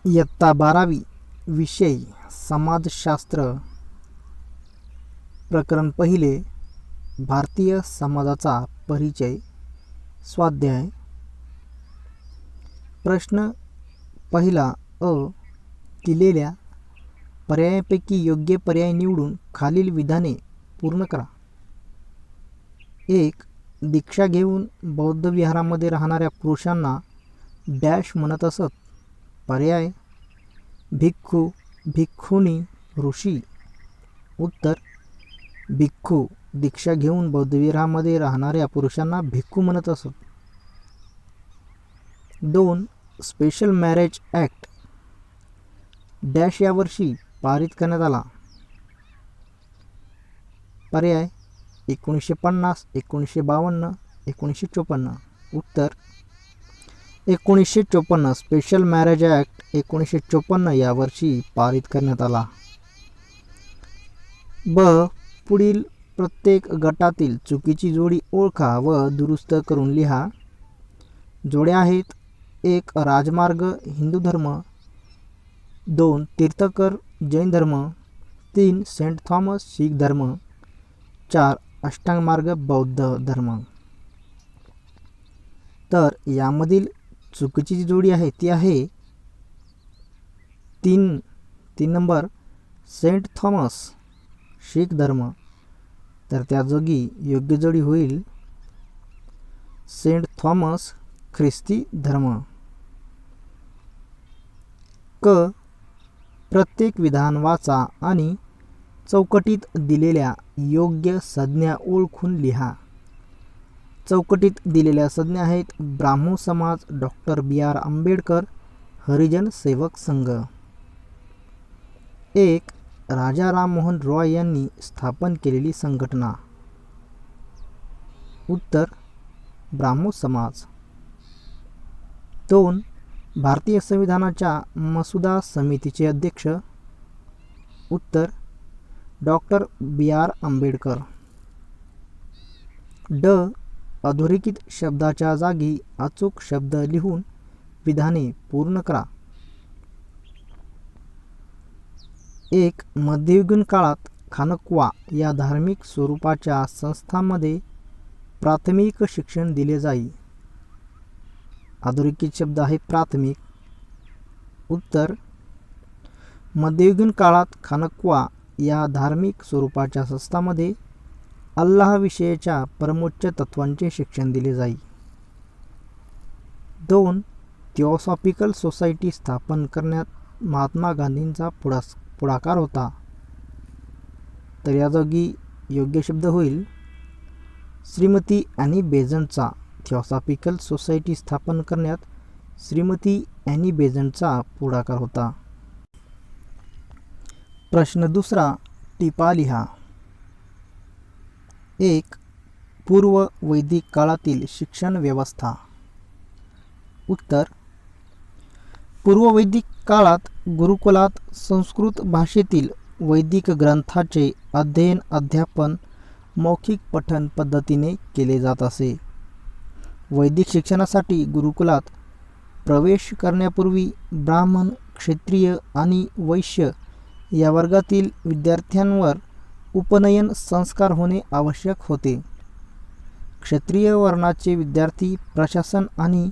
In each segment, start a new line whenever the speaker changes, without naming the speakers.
इयत्ता 12वी विषय समाजशास्त्र प्रकरण पहिले भारतीय समाजाचा परिचय स्वाध्याय प्रश्न पहिला अ. दिलेल्या पर्यायापैकी योग्य पर्याय निवडून खालील विधाने पूर्ण करा. 1. दीक्षा घेऊन बौद्ध विहारामध्ये राहणाऱ्या पुरुषांना डॅश म्हणत असत. पर्याय भिक्खू, भिक्खुनी, ऋषी. उत्तर भिक्खू. दीक्षा घेऊन बौद्ध विहारामध्ये राहणाऱ्या पुरुषांना भिक्खू म्हणत असत. 2. स्पेशल मॅरेज ॲक्ट डॅश यावर्षी पारित करण्यात आला. पर्याय 1950, 1952, 1954. उत्तर 1954. स्पेशल मॅरेज ॲक्ट 1954 यावर्षी पारित करण्यात आला. ब. पुढील प्रत्येक गटातील चुकीची जोडी ओळखा व दुरुस्त करून लिहा. जोड्या आहेत. 1. राजमार्ग हिंदू धर्म. 2. तीर्थकर जैन धर्म. 3. सेंट थॉमस शीख धर्म. 4. अष्टांगमार्ग बौद्ध धर्म. तर यामधील चुकीची जी जोडी आहे ती आहे 3 नंबर सेंट थॉमस शीख धर्म. तर त्या जोगी योग्य जोडी होईल सेंट थॉमस ख्रिस्ती धर्म. क. प्रत्येक विधान वाचा आणि चौकटीत दिलेल्या योग्य संज्ञा ओळखून लिहा. चौकटीत दिलेल्या संज्ञा आहेत. ब्राह्मो समाज, डॉक्टर B.R. आंबेडकर, हरिजन सेवक संघ. 1. राजा राममोहन रॉय यांनी स्थापन केलेली संघटना. उत्तर ब्राह्मो समाज. 2. भारतीय संविधानाच्या मसुदा समितीचे अध्यक्ष. उत्तर डॉक्टर B.R. आंबेडकर. ड. अधोरेखित शब्दाच्या जागी अचूक शब्द लिहून विधाने पूर्ण करा. 1. मध्ययुगीन काळात खानक्वा या धार्मिक स्वरूपाच्या संस्थांमध्ये प्राथमिक शिक्षण दिले जाई. अधोरेखित शब्द आहे प्राथमिक. उत्तर मध्ययुगीन काळात खानक्वा या धार्मिक स्वरूपाच्या संस्थांमध्ये अल्लाहविषयीच्या परमोच्च तत्वांचे शिक्षण दिले जाई. 2. थिओसॉफिकल सोसायटी स्थापन करण्यात महात्मा गांधींचा पुढाकार होता. तर या जागी योग्य शब्द होईल श्रीमती ॲनी बेझंटचा. थिओसॉफिकल सोसायटी स्थापन करण्यात श्रीमती ॲनी बेझंटचा पुढाकार होता. प्रश्न दुसरा टिपा लिहा. 1. पूर्व वैदिक काळातील शिक्षण व्यवस्था. उत्तर पूर्व वैदिक काळात गुरुकुलात संस्कृत भाषेतील वैदिक ग्रंथाचे अध्ययन अध्यापन मौखिक पठण पद्धतीने केले जात असे. वैदिक शिक्षणासाठी गुरुकुलात प्रवेश करण्यापूर्वी ब्राह्मण, क्षत्रिय आणि वैश्य या वर्गातील विद्यार्थ्यांवर उपनयन संस्कार होणे आवश्यक होते. क्षत्रिय वर्णाचे विद्यार्थी प्रशासन आणि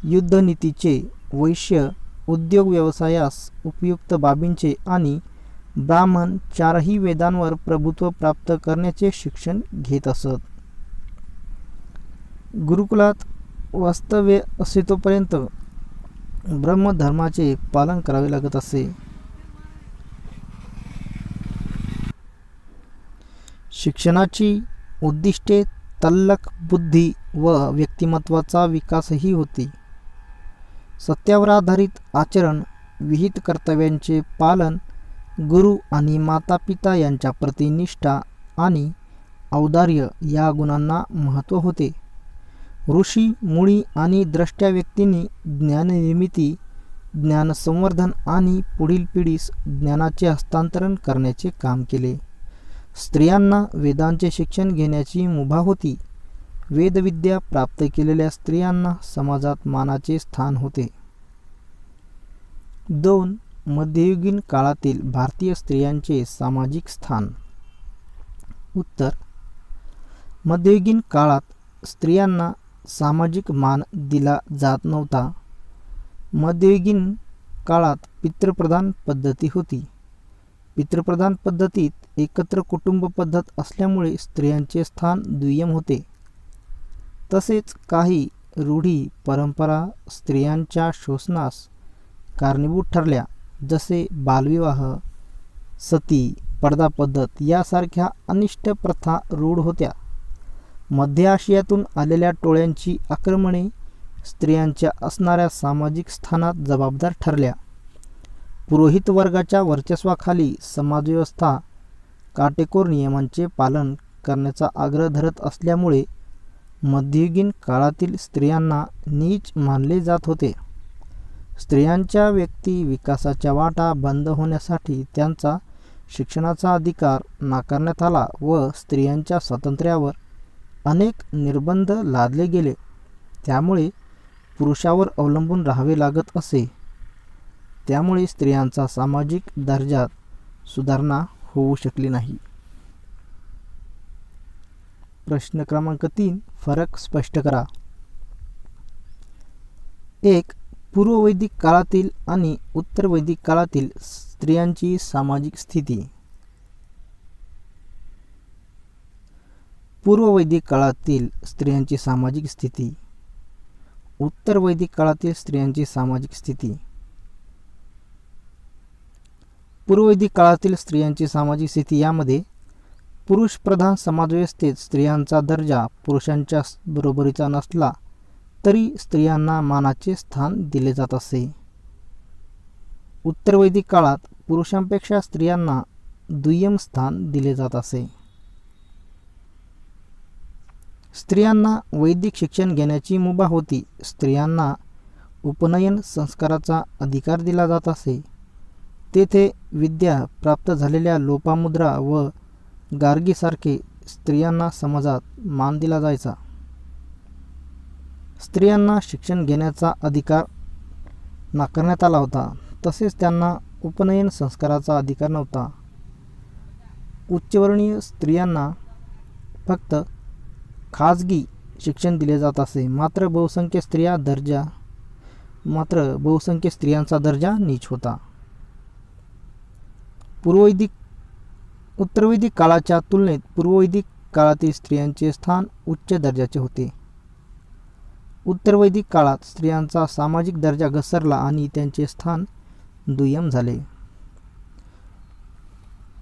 युद्धनीतीचे, वैश्य उद्योग व्यवसायास उपयुक्त बाबींचे आणि ब्राह्मण चारही वेदांवर प्रभुत्व प्राप्त करण्याचे शिक्षण घेत असत. गुरुकुलात वास्तव्य असे तोपर्यंत ब्रह्मधर्माचे पालन करावे लागत असे. शिक्षणाची उद्दिष्टे तल्लख बुद्धी व व्यक्तिमत्वाचा विकासही होती. सत्यावर आधारित आचरण, विहित कर्तव्यांचे पालन, गुरु आणि मातापिता यांच्या प्रति निष्ठा आणि औदार्य या गुणांना महत्त्व होते. ऋषी, मुनी आणि द्रष्ट्या व्यक्तींनी ज्ञाननिर्मिती, ज्ञानसंवर्धन आणि पुढील पिढीस ज्ञानाचे हस्तांतरण करण्याचे काम केले. स्त्रियांना वेदांचे शिक्षण घेण्याची मुभा होती. वेदविद्या प्राप्त केलेल्या स्त्रियांना समाजात मानाचे स्थान होते. 2. मध्ययुगीन काळातील भारतीय स्त्रियांचे सामाजिक स्थान. उत्तर. मध्ययुगीन काळात स्त्रियांना सामाजिक मान दिला जात नव्हता. मध्ययुगीन काळात पितृप्रधान पद्धती होती. पितृप्रधान पद्धतीत एकत्र कुटुंब पद्धत असल्यामुळे स्त्रियांचे स्थान दुय्यम होते. तसेच काही रूढी परंपरा स्त्रियांच्या शोषणास कारणीभूत ठरल्या, जसे बालविवाह, सती, पडदा पद्धत यासारख्या अनिष्ट प्रथा रूढ होत्या. मध्य आशियातून आलेल्या टोळ्यांची आक्रमणे स्त्रियांच्या असणाऱ्या सामाजिक स्थानात जबाबदार ठरल्या. पुरोहित वर्गाच्या वर्चस्वाखाली समाजव्यवस्था काटेकोर नियमांचे पालन करण्याचा आग्रह धरत असल्यामुळे मध्ययुगीन काळातील स्त्रियांना नीच मानले जात होते. स्त्रियांच्या व्यक्ती विकासाच्या वाटा बंद होण्यासाठी त्यांचा शिक्षणाचा अधिकार नाकारण्यात आला व स्त्रियांच्या स्वातंत्र्यावर अनेक निर्बंध लादले गेले. त्यामुळे पुरुषावर अवलंबून राहावे लागत असे. त्यामुळे स्त्रियांचा सामाजिक दर्जात सुधारणा होऊ शकली नाही. प्रश्न क्रमांक 3. फरक स्पष्ट करा. 1. पूर्व वैदिक काळातील आणि उत्तर वैदिक काळातील स्त्रियांची सामाजिक स्थिती. पूर्व वैदिक काळातील स्त्रियांची सामाजिक स्थिती. उत्तर वैदिक काळातील स्त्रियांची सामाजिक स्थिती. पूर्व वैदिक काळातील स्त्रियांची सामाजिक स्थिती यामध्ये पुरुषप्रधान समाजव्यवस्थेत स्त्रियांचा दर्जा पुरुषांच्या बरोबरीचा नसला तरी स्त्रियांना मानाचे स्थान दिले जात असे. उत्तर वैदिक काळात पुरुषांपेक्षा स्त्रियांना दुय्यम स्थान दिले जात असे. स्त्रियांना वैदिक शिक्षण घेण्याची मुभा होती. स्त्रियांना उपनयन संस्काराचा अधिकार दिला जात असे. तेथे विद्या प्राप्त झालेल्या लोपामुद्रा व गार्गीसारखे स्त्रियांना समाजात मान दिला जायचा. स्त्रियांना शिक्षण घेण्याचा अधिकार नाकारण्यात आला होता. तसेच त्यांना उपनयन संस्काराचा अधिकार नव्हता. उच्चवर्णीय स्त्रियांना फक्त खाजगी शिक्षण दिले जात असे. मात्र बहुसंख्य स्त्रियांचा दर्जा नीच होता. उत्तर वैदिक काळाच्या तुलनेत पूर्व वैदिक काळातील स्त्रियांचे स्थान उच्च दर्जाचे होते. उत्तर वैदिक काळात स्त्रियांचा सामाजिक दर्जा घसरला आणि त्यांचे स्थान दुय्यम झाले.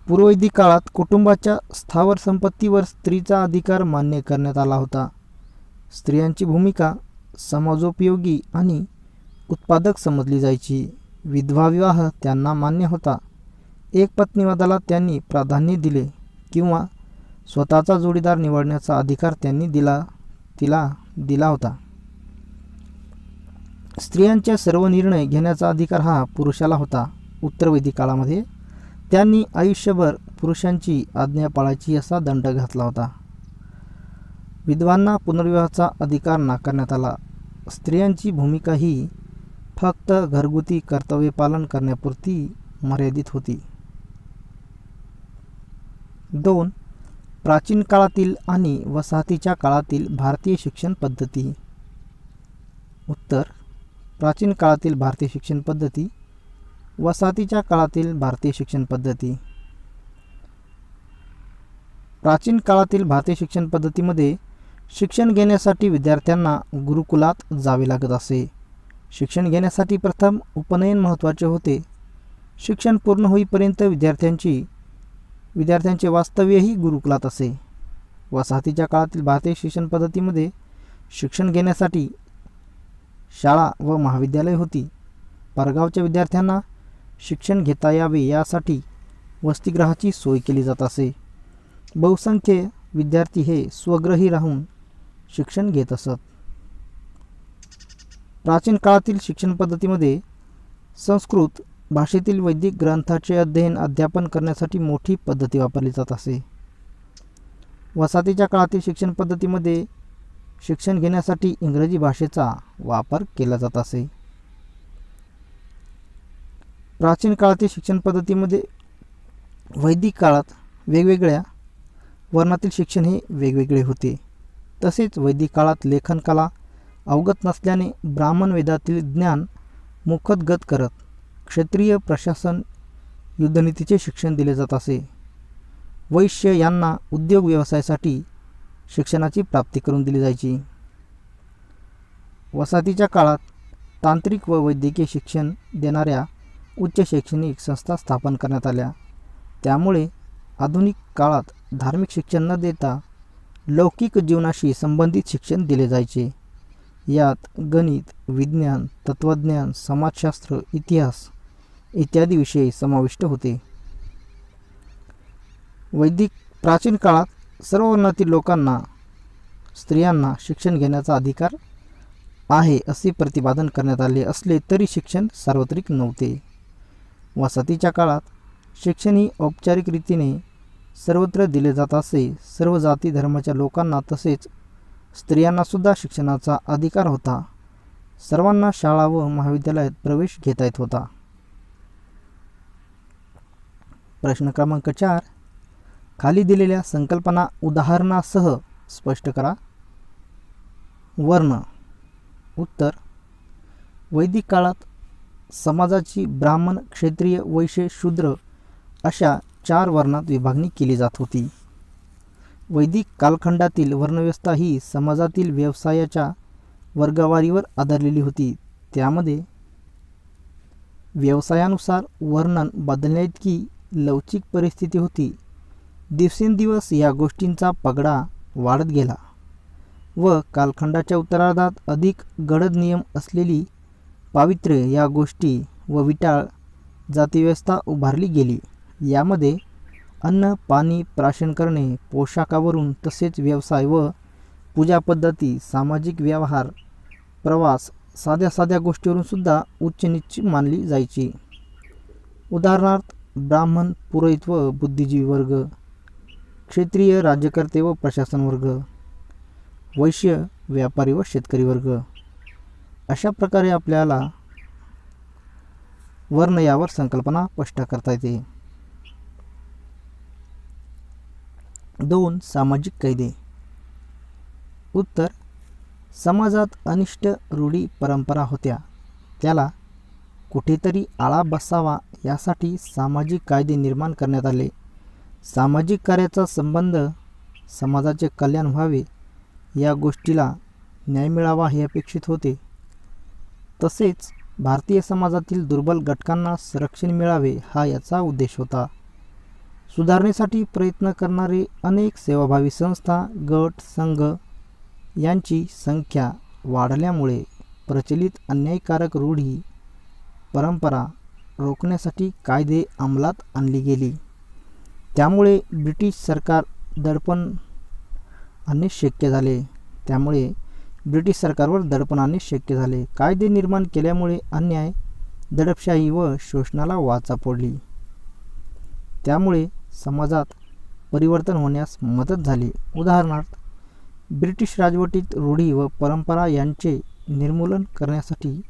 पूर्व वैदिक काळात कुटुंबाच्या स्थावर संपत्तीवर स्त्रीचा अधिकार मान्य करण्यात आला होता. स्त्रियांची भूमिका समाजोपयोगी आणि उत्पादक समजली जायची. विधवा विवाह त्यांना मान्य होता. एकपत्नीवादाला त्यांनी प्राधान्य दिले किंवा स्वतःचा जोडीदार निवडण्याचा अधिकार त्यांनी तिला दिला होता. स्त्रियांच्या सर्व निर्णय घेण्याचा अधिकार हा पुरुषाला होता. उत्तर वैदिक काळामध्ये त्यांनी आयुष्यभर पुरुषांची आज्ञा पाळायची असा दंड घातला होता. विधवांना पुनर्विवाहाचा अधिकार नाकारण्यात आला. स्त्रियांची भूमिका ही फक्त घरगुती कर्तव्य पालन करण्यापुरती मर्यादित होती. 2. प्राचीन काळातील आणि वसाहतीच्या काळातील भारतीय शिक्षण पद्धती. उत्तर. प्राचीन काळातील भारतीय शिक्षण पद्धती. वसाहतीच्या काळातील भारतीय शिक्षण पद्धती. प्राचीन काळातील भारतीय शिक्षण पद्धतीमध्ये शिक्षण घेण्यासाठी विद्यार्थ्यांना गुरुकुलात जावे लागत असे. शिक्षण घेण्यासाठी प्रथम उपनयन महत्त्वाचे होते. शिक्षण पूर्ण होईपर्यंत विद्यार्थ्यांचे वास्तव्यही गुरुकुलात असे. वसाहतीच्या काळातील भारतीय शिक्षण पद्धतीमध्ये शिक्षण घेण्यासाठी शाळा व महाविद्यालय होती. परगावच्या विद्यार्थ्यांना शिक्षण घेता यावे यासाठी वसतिगृहाची सोय केली जात असे. बहुसंख्य विद्यार्थी हे स्वगृही राहून शिक्षण घेत असत. प्राचीन काळातील शिक्षण पद्धतीमध्ये संस्कृत भाषेतील वैदिक ग्रंथाचे अध्यापन करण्यासाठी मोठी पद्धती वापरली जात असे. वसाहतीच्या काळातील शिक्षण पद्धतीमध्ये शिक्षण घेण्यासाठी इंग्रजी भाषेचा वापर केला जात असे. प्राचीन काळातील शिक्षण पद्धतीमध्ये वैदिक काळात वेगवेगळ्या वर्णातील शिक्षण हे वेगवेगळे होते. तसेच वैदिक काळात लेखनकला अवगत नसल्याने ब्राह्मण वेदातील ज्ञान मुखतगत करत क्षत्रिय प्रशासन युद्धनीतीचे शिक्षण दिले जात असे. वैश्य यांना उद्योग व्यवसायासाठी शिक्षणाची प्राप्ती करून दिली जायची. वसाहतीच्या काळात तांत्रिक व वैद्यकीय शिक्षण देणाऱ्या उच्च शैक्षणिक संस्था स्थापन करण्यात आल्या. त्यामुळे आधुनिक काळात धार्मिक शिक्षण न देता लौकिक जीवनाशी संबंधित शिक्षण दिले जायचे. यात गणित, विज्ञान, तत्त्वज्ञान, समाजशास्त्र, इतिहास इत्यादी विषय समाविष्ट होते. वैदिक प्राचीन काळात सर्व वर्णातील लोकांना, स्त्रियांना शिक्षण घेण्याचा अधिकार आहे असे प्रतिपादन करण्यात आले असले तरी शिक्षण सार्वत्रिक नव्हते. वसाहतीच्या काळात शिक्षण ही औपचारिक रीतीने सर्वत्र दिले जात असे. सर्व जाती धर्माच्या लोकांना तसेच स्त्रियांनासुद्धा शिक्षणाचा अधिकार होता. सर्वांना शाळा व महाविद्यालयात प्रवेश घेता येत होता. प्रश्न क्रमांक 4. खाली दिलेल्या संकल्पना उदाहरणासह स्पष्ट करा. वर्ण. उत्तर. वैदिक काळात समाजाची ब्राह्मण, क्षत्रिय, वैश्य, शूद्र अशा 4 वर्णात विभागणी केली जात होती. वैदिक कालखंडातील वर्णव्यवस्था ही समाजातील व्यवसायाच्या वर्गवारीवर आधारलेली होती. त्यामध्ये व्यवसायानुसार वर्णन बदलण्याइतकी लवचिक परिस्थिती होती. दिवसेंदिवस या गोष्टींचा पगडा वाढत गेला व कालखंडाच्या उत्तरार्धात अधिक गडद नियम असलेली पावित्र्य या गोष्टी व विटाळ जातीव्यवस्था उभारली गेली. यामध्ये अन्न, पाणी, प्राशन करणे, पोशाखावरून तसेच व्यवसाय व पूजा पद्धती, सामाजिक व्यवहार, प्रवास, साध्या साध्या गोष्टीवरून सुद्धा उच्च नीच मानली जायची. उदाहरणार्थ ब्राह्मण पुरोहित व बुद्धिजीवी वर्ग, क्षत्रिय राज्यकर्ते व प्रशासन वर्ग, वैश्य व्यापारी व शेतकरी वर्ग. अशा प्रकारे आपल्याला वर्ण यावर संकल्पना स्पष्ट करता येते. 2. सामाजिक कायदे. उत्तर. समाजात अनिष्ट रूढी परंपरा होत्या. त्याला कुठेतरी आळा बसावा यासाठी सामाजिक कायदे निर्माण करण्यात आले. सामाजिक कार्याचा संबंध समाजाचे कल्याण व्हावे या गोष्टीला न्याय मिळावा हे अपेक्षित होते. तसेच भारतीय समाजातील दुर्बल घटकांना संरक्षण मिळावे हा याचा उद्देश होता. सुधारणेसाठी प्रयत्न करणारे अनेक सेवाभावी संस्था, गट, संघ यांची संख्या वाढल्यामुळे प्रचलित अन्यायकारक रूढी परंपरा रोखण्यासाठी कायदे अंमलात आणली गेली. त्यामुळे ब्रिटिश सरकार दडपण आणणे शक्य झाले. कायदे निर्माण केल्यामुळे अन्याय, दडपशाही व शोषणाला वाचा फोडली. त्यामुळे समाजात परिवर्तन होण्यास मदत झाली. उदाहरणार्थ ब्रिटिश राजवटीत रूढी व परंपरा यांचे निर्मूलन करण्यासाठी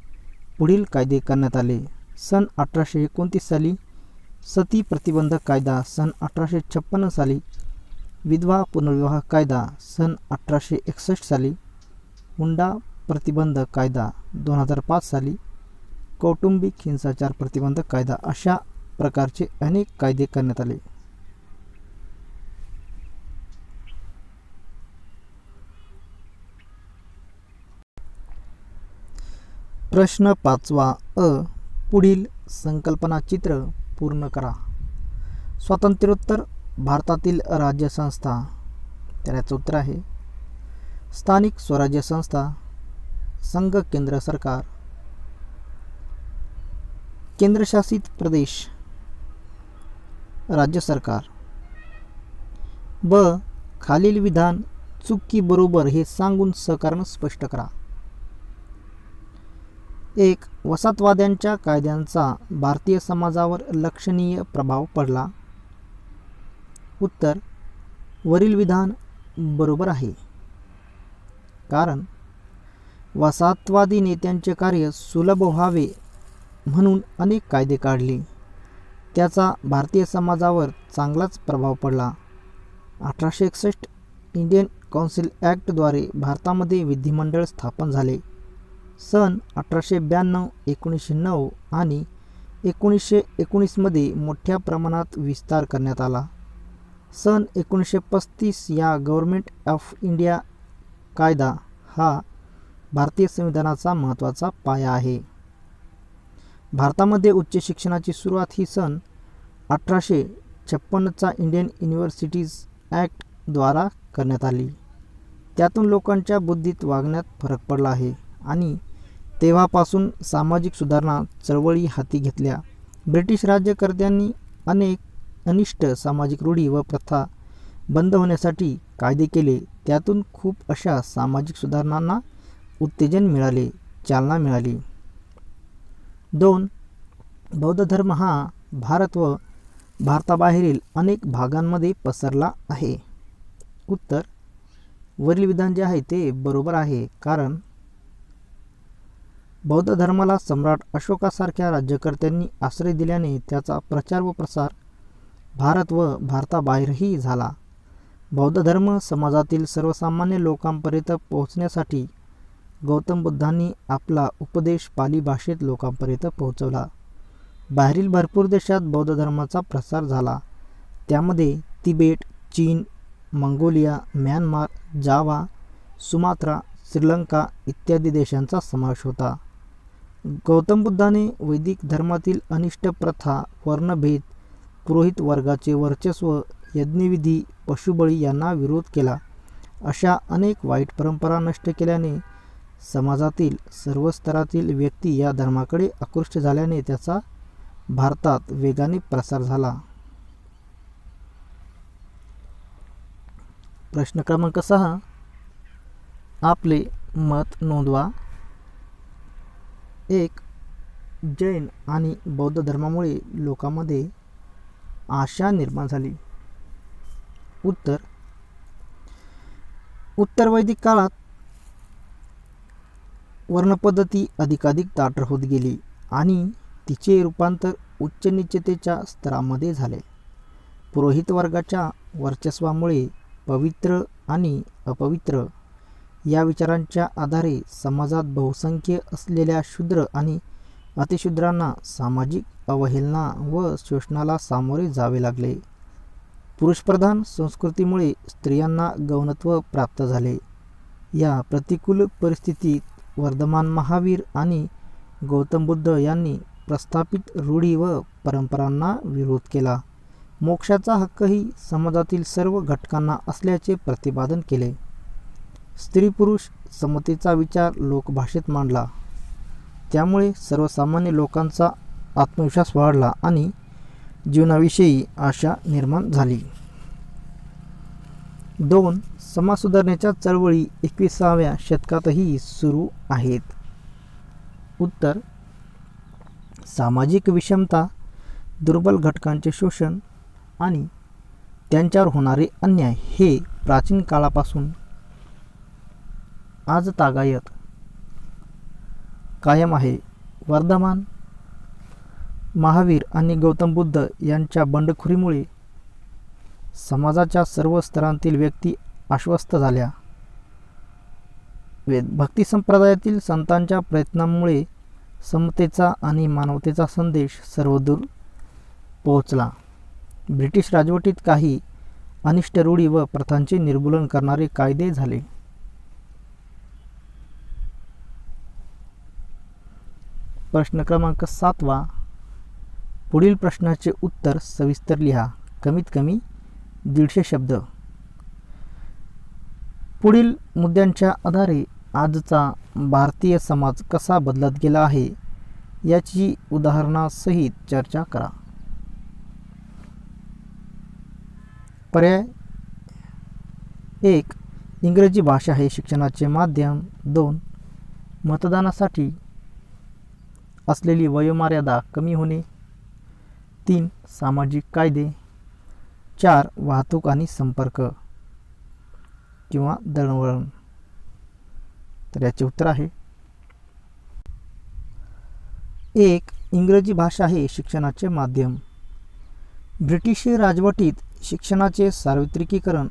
पुढील कायदे करण्यात आले. सन 1829 साली सती प्रतिबंधक कायदा, सन 1856 साली विधवा पुनर्विवाह कायदा, सन 1861 साली हुंडा प्रतिबंधक कायदा, 2005 साली कौटुंबिक हिंसाचार प्रतिबंधक कायदा अशा प्रकारचे अनेक कायदे करण्यात आले. प्रश्न 5 अ. पुढील संकल्पना चित्र पूर्ण करा. स्वातंत्र्योत्तर भारतातील राज्यसंस्था. तर याचं उत्तर आहे स्थानिक स्वराज्य संस्था, संघ, केंद्र सरकार, केंद्रशासित प्रदेश, राज्य सरकार. ब. खालील विधान चूक की बरोबर हे सांगून सहकार्य स्पष्ट करा. 1. वसाहतवाद्यांच्या कायद्यांचा भारतीय समाजावर लक्षणीय प्रभाव पडला. उत्तर. वरील विधान बरोबर आहे. कारण वसाहतवादी नेत्यांचे कार्य सुलभ व्हावे म्हणून अनेक कायदे काढले. त्याचा भारतीय समाजावर चांगलाच प्रभाव पडला. 1861 इंडियन काउन्सिल ॲक्टद्वारे भारतामध्ये विधिमंडळ स्थापन झाले. सन 1892, 1909 आणि 1919मध्ये मोठ्या प्रमाणात विस्तार करण्यात आला. सन 1935 या गव्हर्नमेंट ऑफ इंडिया कायदा हा भारतीय संविधानाचा महत्त्वाचा पाया आहे. भारतामध्ये उच्च शिक्षणाची सुरुवात ही सन 1856चा इंडियन युनिव्हर्सिटीज ॲक्ट द्वारा करण्यात आली. त्यातून लोकांच्या बुद्धीत वागण्यात फरक पडला आहे आणि तेव्हापासून सामाजिक सुधारणा चळवळी हाती घेतल्या. ब्रिटिश राज्यकर्त्यांनी अनेक अनिष्ट सामाजिक रूढी व प्रथा बंद होण्यासाठी कायदे केले. त्यातून खूप अशा सामाजिक सुधारणांना उत्तेजन मिळाले, चालना मिळाली. 2. बौद्ध धर्म हा भारत व भारताबाहेरील अनेक भागांमध्ये पसरला आहे. उत्तर: वरील विधान जे आहे ते बरोबर आहे, कारण बौद्ध धर्माला सम्राट अशोकासारख्या राज्यकर्त्यांनी आश्रय दिल्याने त्याचा प्रचार व प्रसार भारत व भारताबाहेरही झाला. बौद्ध धर्म समाजातील सर्वसामान्य लोकांपर्यंत पोहोचण्यासाठी गौतम बुद्धांनी आपला उपदेश पाली भाषेत लोकांपर्यंत पोहोचवला. बाहेरील भरपूर देशात बौद्ध धर्माचा प्रसार झाला. त्यामध्ये तिबेट, चीन, मंगोलिया, म्यानमार, जावा, सुमात्रा, श्रीलंका इत्यादी देशांचा समावेश होता. गौतम बुद्धाने वैदिक धर्मातील अनिष्ट प्रथा, वर्णभेद, पुरोहित वर्गाचे वर्चस्व, यज्ञविधी, पशुबळी यांना विरोध केला. अशा अनेक वाईट परंपरा नष्ट केल्याने समाजातील सर्व स्तरातील व्यक्ती या धर्माकडे आकृष्ट झाल्याने त्याचा भारतात वेगाने प्रसार झाला. प्रश्न क्रमांक 6. आपले मत नोंदवा. 1. जैन आणि बौद्ध धर्मामुळे लोकांमध्ये आशा निर्माण झाली. उत्तर: उत्तर वैदिक काळात वर्णपद्धती अधिकाधिक ताठ होत गेली आणि तिचे रूपांतर उच्च नीचतेच्या स्तरामध्ये झाले. पुरोहित वर्गाच्या वर्चस्वामुळे पवित्र आणि अपवित्र या विचारांच्या आधारे समाजात बहुसंख्य असलेल्या शूद्र आणि अतिशूद्रांना सामाजिक अवहेलना व शोषणाला सामोरे जावे लागले. पुरुषप्रधान संस्कृतीमुळे स्त्रियांना गौणत्व प्राप्त झाले. या प्रतिकूल परिस्थितीत वर्धमान महावीर आणि गौतम बुद्ध यांनी प्रस्थापित रूढी व परंपरांना विरोध केला. मोक्षाचा हक्कही समाजातील सर्व घटकांना असल्याचे प्रतिपादन केले. स्त्री पुरुष समतेचा विचार लोकभाषेत मांडला. त्यामुळे सर्वसामान्य लोकांचा आत्मविश्वास वाढला आणि जीवनाविषयी आशा निर्माण झाली. 2. समाज सुधारणेच्या चळवळी 21व्या शतकातही सुरू आहेत. उत्तर: सामाजिक विषमता, दुर्बल घटकांचे शोषण आणि त्यांच्यावर होणारे अन्याय हे प्राचीन काळापासून आजतागायत कायम आहे. वर्धमान महावीर आणि गौतम बुद्ध यांच्या बंडखोरीमुळे समाजाच्या सर्व स्तरांतील व्यक्ती आश्वस्त झाल्या. भक्ती संप्रदायातील संतांच्या प्रयत्नांमुळे समतेचा आणि मानवतेचा संदेश सर्वदूर पोहोचला. ब्रिटिश राजवटीत काही अनिष्ट रूढी व प्रथांचे निर्मूलन करणारे कायदे झाले. प्रश्न क्रमांक 7. पुढील प्रश्नाचे उत्तर सविस्तर लिहा. कमीत कमी 150 शब्द. पुढील मुद्द्यांच्या आधारे आजचा भारतीय समाज कसा बदलत गेला आहे याची उदाहरणासहित चर्चा करा. पर्याय 1. इंग्रजी भाषा हे शिक्षणाचे माध्यम. 2. मतदानासाठी असलेली वयोमर्यादा कमी होणे. 3. सामाजिक कायदे. 4. वाहतूक आणि संपर्क किंवा दळणवळण. तर याचे उत्तर आहे 1. इंग्रजी भाषा हे शिक्षणाचे माध्यम. ब्रिटिश राजवटीत शिक्षणाचे सार्वत्रिकीकरण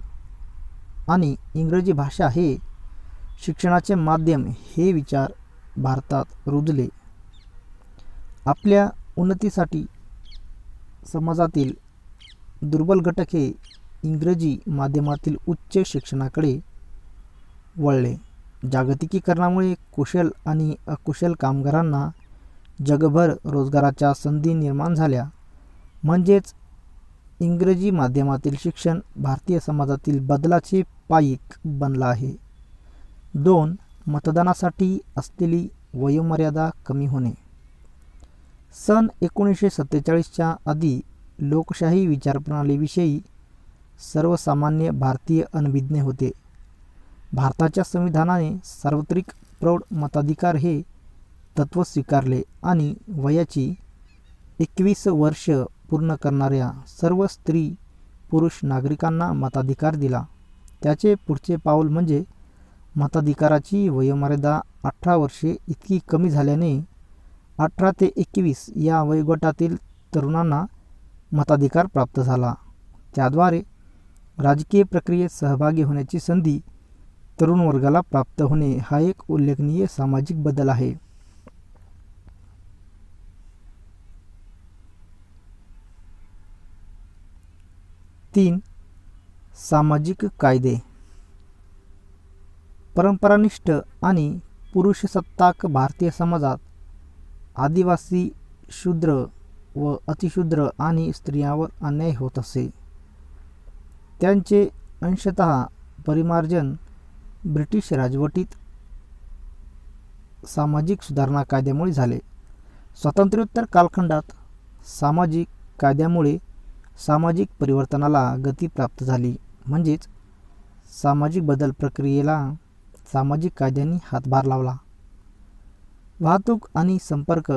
आणि इंग्रजी भाषा हे शिक्षणाचे माध्यम हे विचार भारतात रुजले. आपल्या उन्नतीसाठी समाजातील दुर्बल घटक हे इंग्रजी माध्यमातील उच्च शिक्षणाकडे वळले. जागतिकीकरणामुळे कुशल आणि अकुशल कामगारांना जगभर रोजगाराच्या संधी निर्माण झाल्या. म्हणजेच इंग्रजी माध्यमातील शिक्षण भारतीय समाजातील बदलाचे पाईक बनला आहे. 2. मतदानासाठी असलेली वयोमर्यादा कमी होणे. सन 1947च्या आधी लोकशाही विचारप्रणालीविषयी सर्वसामान्य भारतीय अनभिज्ञ होते. भारताच्या संविधानाने सार्वत्रिक प्रौढ मताधिकार हे तत्त्व स्वीकारले आणि वयाची 21 वर्ष पूर्ण करणाऱ्या सर्व स्त्री पुरुष नागरिकांना मताधिकार दिला. त्याचे पुढचे पाऊल म्हणजे मताधिकाराची वयोमर्यादा 18 वर्षे इतकी कमी झाल्याने 18 ते 21 या वयोगटातील तरुणांना मताधिकार प्राप्त झाला. त्याद्वारे राजकीय प्रक्रियेत सहभागी होण्याची संधी तरुण वर्गाला प्राप्त होणे हा एक उल्लेखनीय सामाजिक बदल आहे. तीन. सामाजिक कायदे. परंपरानिष्ठ आणि पुरुषसत्ताक भारतीय समाजात आदिवासी, शूद्र व अतिशूद्र आणि स्त्रियांवर अन्याय होत असे. त्यांचे अंशतः परिमार्जन ब्रिटिश राजवटीत सामाजिक सुधारणा कायद्यामुळे झाले. स्वातंत्र्योत्तर कालखंडात सामाजिक कायद्यामुळे सामाजिक परिवर्तनाला गती प्राप्त झाली. म्हणजेच सामाजिक बदल प्रक्रियेला सामाजिक कायद्यांनी हातभार लावला. वाहतूक आणि संपर्क.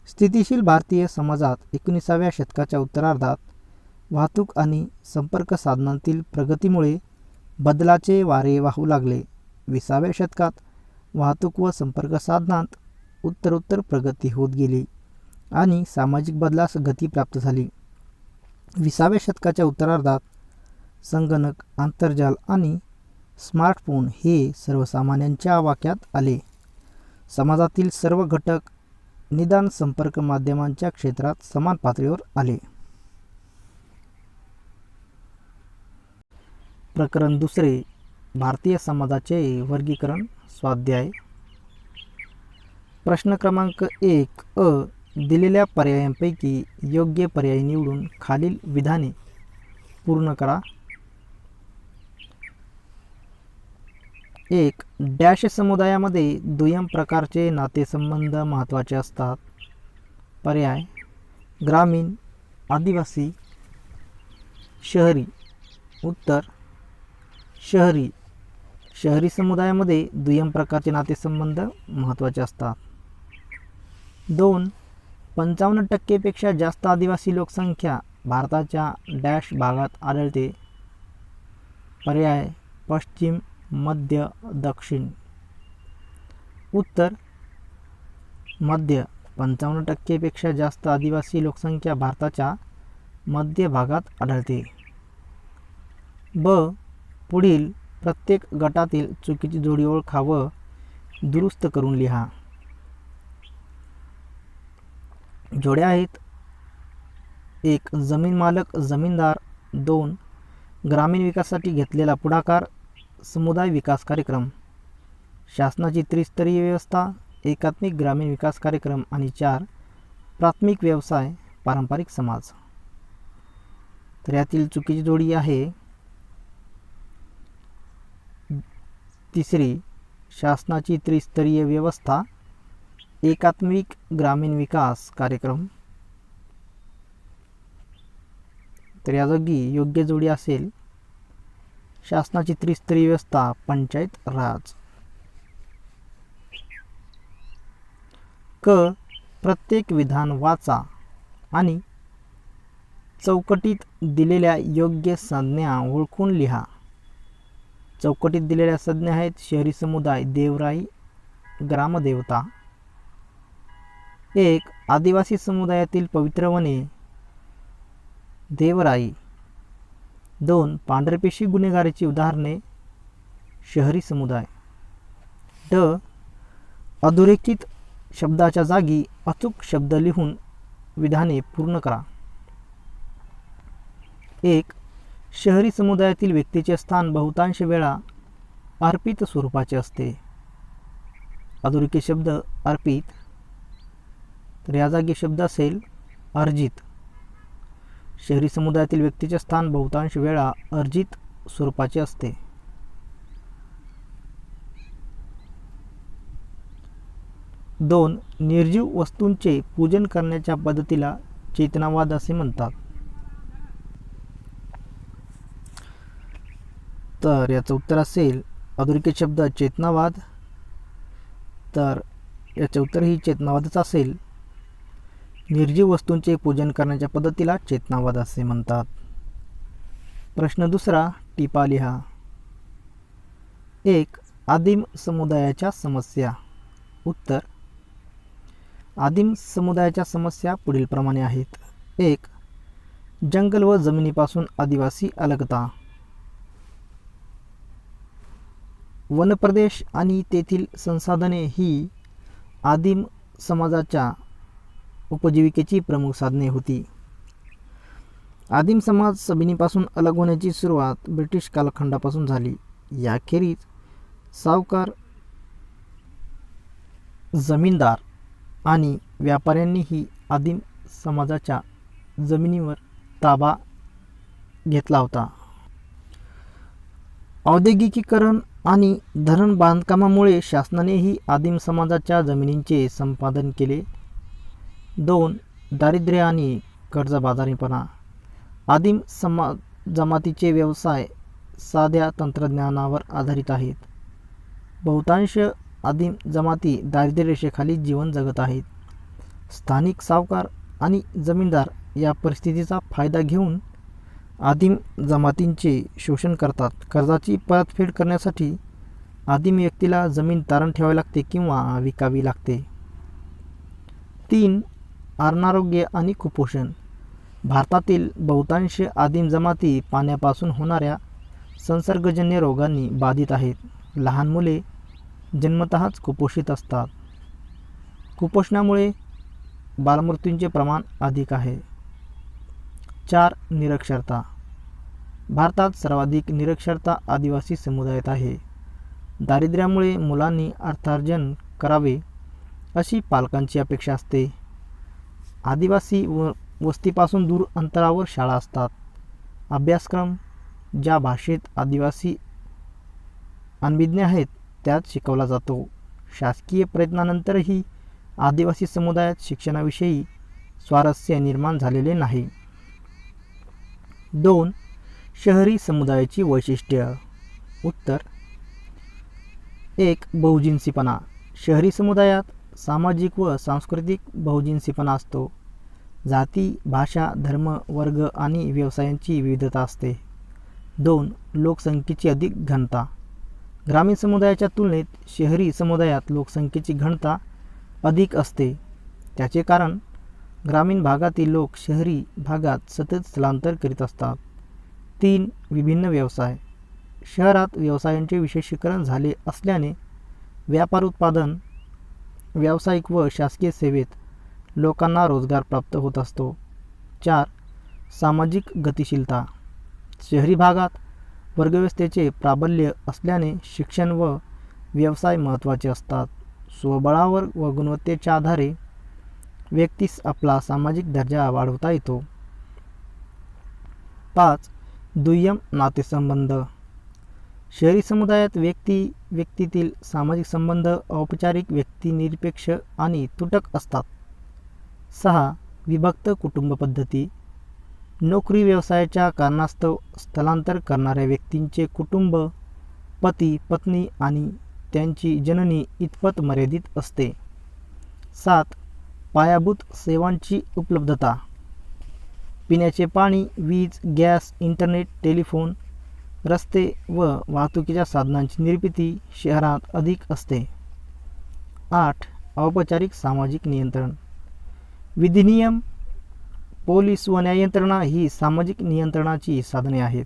स्थितिशील भारतीय समाजात 19व्या शतकाच्या उत्तरार्धात वाहतूक आणि संपर्क साधनांतील प्रगतीमुळे बदलाचे वारे वाहू लागले. 20व्या शतकात वाहतूक व संपर्क साधनांत उत्तरोत्तर प्रगती होत गेली आणि सामाजिक बदलास गती प्राप्त झाली. 20व्या शतकाच्या उत्तरार्धात संगणक, आंतरजाल आणि स्मार्टफोन हे सर्वसामान्यांच्या वाक्यात आले. समाजातील सर्व घटक निदान संपर्क माध्यमांच्या क्षेत्रात समान पातळीवर आले. प्रकरण 2. भारतीय समाजाचे वर्गीकरण. स्वाध्याय. प्रश्न क्रमांक 1 अ. दिलेल्या पर्यायांपैकी योग्य पर्याय निवडून खालील विधाने पूर्ण करा. 1. डॅश समुदायामध्ये दुय्यम प्रकारचे नातेसंबंध महत्त्वाचे असतात. पर्याय: ग्रामीण, आदिवासी, शहरी. उत्तर: शहरी. शहरी समुदायामध्ये दुय्यम प्रकारचे नातेसंबंध महत्त्वाचे असतात. 2. 55% पेक्षा जास्त आदिवासी लोकसंख्या भारताच्या डॅश भागात आढळते. पर्याय: पश्चिम, मध्य, दक्षिण. उत्तर: मध्य. 55% पेक्षा जास्त आदिवासी लोकसंख्या भारताच्या मध्य भागात आढळते. ब. पुढील प्रत्येक गटातील चुकीची जोडी ओळखा व दुरुस्त करून लिहा. जोड्या आहेत: 1. जमीन मालक जमीनदार. 2. ग्रामीण विकासासाठी घेतलेला पुढाकार समुदाय विकास कार्यक्रम. शासनाची त्रिस्तरीय व्यवस्था एकात्मिक ग्रामीण विकास कार्यक्रम. आणि 4. प्राथमिक व्यवसाय पारंपरिक समाज. तर यातील चुकीची जोडी आहे 3. शासनाची त्रिस्तरीय व्यवस्था एकात्मिक ग्रामीण विकास कार्यक्रम. तर या जागी योग्य जोडी असेल शासनाची त्रिस्तरीय व्यवस्था पंचायत राज. क. प्रत्येक विधान वाचा आणि चौकटीत दिलेल्या योग्य संज्ञा ओळखून लिहा. चौकटीत दिलेल्या संज्ञा आहेत: शहरी समुदाय, देवराई, ग्रामदेवता. 1. आदिवासी समुदायातील पवित्र वने, देवराई. 2. पांढरपेशी गुन्हेगारीची उदाहरणे, शहरी समुदाय. ड. अधोरेखित शब्दाच्या जागी अचूक शब्द लिहून विधाने पूर्ण करा. 1. शहरी समुदायातील व्यक्तीचे स्थान बहुतांश वेळा अर्पित स्वरूपाचे असते. अधोरेखित शब्द अर्पित, तर या जागी शब्द असेल अर्जित. शहरी समुदायातील व्यक्तीचे स्थान बहुतांश वेळा अर्जित स्वरूपाचे असते. 2. निर्जीव वस्तूंचे पूजन करण्याच्या पद्धतीला चेतनावाद असे म्हणतात. तर याचं उत्तर असेल अधोरेखित शब्द चेतनावाद, तर याचे उत्तर ही चेतनावादच असेल. निर्जीव वस्तूंचे पूजन करण्याच्या पद्धतीला चेतनावाद असे म्हणतात. प्रश्न दुसरा, टिपा लिहा. 1. आदिम समुदायाच्या समस्या. उत्तर. आदिम समुदायाच्या समस्या पुढीलप्रमाणे आहेत. 1. जंगल व जमिनीपासून आदिवासी अलगता. वनप्रदेश आणि तेथील संसाधने ही आदिम समाजाच्या उपजीविकेची प्रमुख साधने होती. आदिम समाज जमिनीपासून अलग होण्याची सुरुवात ब्रिटिश कालखंडापासून झाली. याखेरीज सावकार, जमीनदार आणि व्यापाऱ्यांनीही आदिम समाजाच्या जमिनीवर ताबा घेतला होता. औद्योगिकीकरण आणि धरण बांधकामामुळे शासनानेही आदिम समाजाच्या जमिनींचे संपादन केले. 2. दारिद्र्य आणि कर्जबाजारीपणा. आदिम जमातीचे व्यवसाय साध्या तंत्रज्ञानावर आधारित आहेत. बहुतांश आदिम जमाती दारिद्र्य रेषेखाली जीवन जगत आहेत. स्थानिक सावकार आणि जमीनदार या परिस्थितीचा फायदा घेऊन आदिम जमातींचे शोषण करतात. कर्जाची परतफेड करण्यासाठी आदिम व्यक्तीला जमीन तारण ठेवावी लागते किंवा विकावी लागते. 3. अनारोग्य आणि कुपोषण. भारतातील बहुतांश आदिम जमाती पाण्यापासून होणाऱ्या संसर्गजन्य रोगांनी बाधित आहेत. लहान मुले जन्मतःच कुपोषित असतात. कुपोषणामुळे बालमृत्यूंचे प्रमाण अधिक आहे. 4. निरक्षरता. भारतात सर्वाधिक निरक्षरता आदिवासी समुदायात आहे. दारिद्र्यामुळे मुलांनी अर्थार्जन करावे अशी पालकांची अपेक्षा असते. आदिवासी वस्तीपासून दूर अंतरावर शाळा असतात. अभ्यासक्रम ज्या भाषेत आदिवासी अनभिज्ञ आहेत त्यात शिकवला जातो. शासकीय प्रयत्नानंतरही आदिवासी समुदायात शिक्षणाविषयी स्वारस्य निर्माण झालेले नाही. 2. शहरी समुदायाची वैशिष्ट्य. उत्तर. 1. बहुजिन्सीपणा. शहरी समुदायात सामाजिक व सांस्कृतिक बहुजिन्सीपणा असतो. जाती, भाषा, धर्म, वर्ग आणि व्यवसायांची विविधता असते. 2. लोकसंख्येची अधिक घनता. ग्रामीण समुदायाच्या तुलनेत शहरी समुदायात लोकसंख्येची घनता अधिक असते. त्याचे कारण ग्रामीण भागातील लोक शहरी भागात सतत स्थलांतर करीत असतात. 3. विभिन्न व्यवसाय. शहरात व्यवसायांचे विशेषीकरण झाले असल्याने व्यापार, उत्पादन, व्यावसायिक व शासकीय सेवेत लोकांना रोजगार प्राप्त होत असतो. 4. सामाजिक गतिशीलता. शहरी भागात वर्गव्यवस्थेचे प्राबल्य असल्याने शिक्षण व व्यवसाय महत्त्वाचे असतात. स्वबळावर व गुणवत्तेच्या आधारे व्यक्तीस आपला सामाजिक दर्जा वाढवता येतो. 5. दुय्यम नातेसंबंध. शहरी समुदायात व्यक्तीतील सामाजिक संबंध औपचारिक, व्यक्तिनिरपेक्ष आणि तुटक असतात. 6. विभक्त कुटुंब पद्धती. नोकरी, व्यवसायाच्या कारणास्तव स्थलांतर करणाऱ्या व्यक्तींचे कुटुंब पती, पत्नी आणि त्यांची जननी इतपत मर्यादित असते. 7. पायाभूत सेवांची उपलब्धता. पिण्याचे पाणी, वीज, गॅस, इंटरनेट, टेलिफोन, रस्ते व वाहतुकीच्या साधनांची निर्मिती शहरात अधिक असते. 8. औपचारिक सामाजिक नियंत्रण. विधिनियम, पोलीस व न्याय यंत्रणा ही सामाजिक नियंत्रणाची साधने आहेत.